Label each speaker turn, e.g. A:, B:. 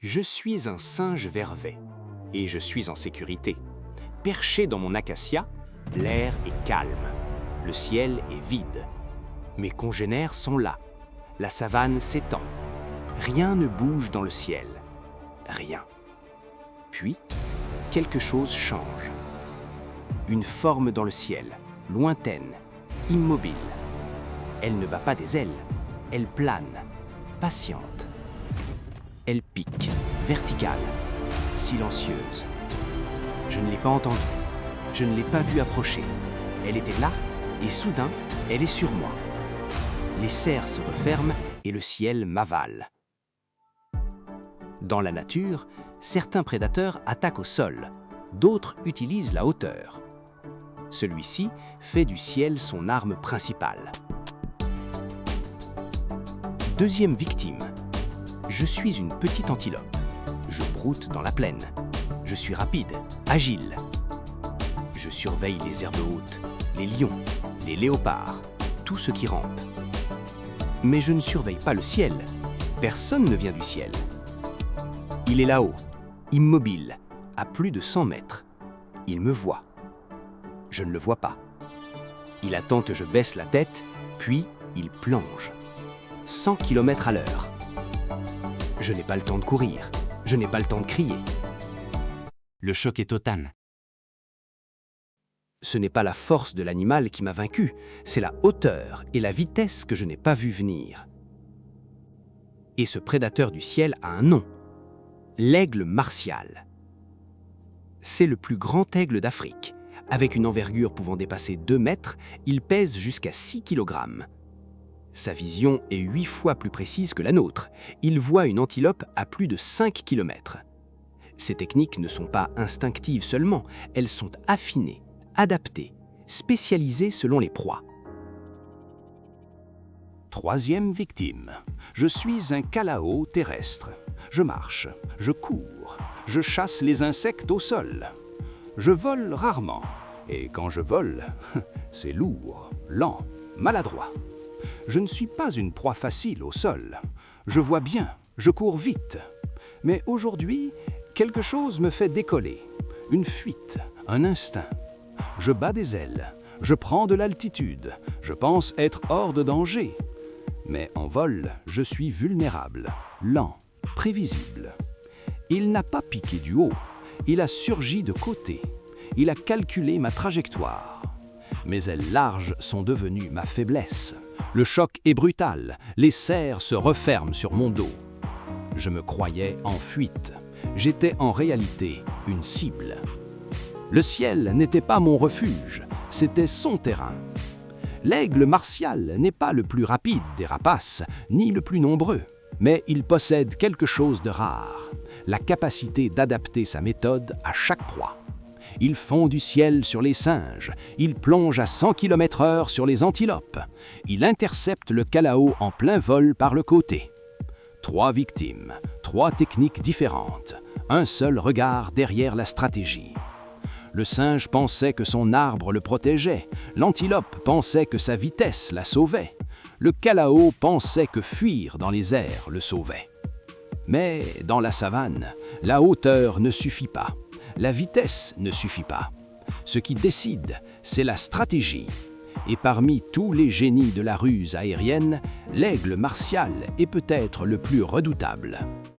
A: Je suis un singe vervet et je suis en sécurité. Perché dans mon acacia, l'air est calme, le ciel est vide. Mes congénères sont là, la savane s'étend. Rien ne bouge dans le ciel, rien. Puis, quelque chose change. Une forme dans le ciel, lointaine, immobile. Elle ne bat pas des ailes, elle plane, patiente. Elle pique, verticale, silencieuse. Je ne l'ai pas entendue, je ne l'ai pas vue approcher. Elle était là, et soudain, elle est sur moi. Les serres se referment et le ciel m'avale. Dans la nature, certains prédateurs attaquent au sol, d'autres utilisent la hauteur. Celui-ci fait du ciel son arme principale. Deuxième victime. Je suis une petite antilope. Je broute dans la plaine. Je suis rapide, agile. Je surveille les herbes hautes, les lions, les léopards, tout ce qui rampe. Mais je ne surveille pas le ciel. Personne ne vient du ciel. Il est là-haut, immobile, à plus de 100 mètres. Il me voit. Je ne le vois pas. Il attend que je baisse la tête, puis il plonge. 100 km à l'heure. Je n'ai pas le temps de courir. Je n'ai pas le temps de crier.
B: Le choc est total.
A: Ce n'est pas la force de l'animal qui m'a vaincu, c'est la hauteur et la vitesse que je n'ai pas vu venir. Et ce prédateur du ciel a un nom. L'aigle martial. C'est le plus grand aigle d'Afrique. Avec une envergure pouvant dépasser 2 mètres, il pèse jusqu'à 6 kg. Sa vision est 8 fois plus précise que la nôtre. Il voit une antilope à plus de 5 km. Ces techniques ne sont pas instinctives seulement, elles sont affinées, adaptées, spécialisées selon les proies.
C: Troisième victime. Je suis un calao terrestre. Je marche, je cours, je chasse les insectes au sol. Je vole rarement, et quand je vole, c'est lourd, lent, maladroit. Je ne suis pas une proie facile au sol. Je vois bien, je cours vite. Mais aujourd'hui, quelque chose me fait décoller. Une fuite, un instinct. Je bats des ailes, je prends de l'altitude, je pense être hors de danger. Mais en vol, je suis vulnérable, lent, prévisible. Il n'a pas piqué du haut, il a surgi de côté. Il a calculé ma trajectoire. Mes ailes larges sont devenues ma faiblesse. Le choc est brutal, les serres se referment sur mon dos. Je me croyais en fuite. J'étais en réalité une cible. Le ciel n'était pas mon refuge, c'était son terrain. L'aigle martial n'est pas le plus rapide des rapaces, ni le plus nombreux, mais il possède quelque chose de rare, la capacité d'adapter sa méthode à chaque proie. Il fond du ciel sur les singes, il plonge à 100 km/h sur les antilopes, il intercepte le calao en plein vol par le côté. 3 victimes, 3 techniques différentes, un seul regard derrière la stratégie. Le singe pensait que son arbre le protégeait, l'antilope pensait que sa vitesse la sauvait, le calao pensait que fuir dans les airs le sauvait. Mais dans la savane, la hauteur ne suffit pas. La vitesse ne suffit pas. Ce qui décide, c'est la stratégie. Et parmi tous les génies de la ruse aérienne, l'aigle martial est peut-être le plus redoutable.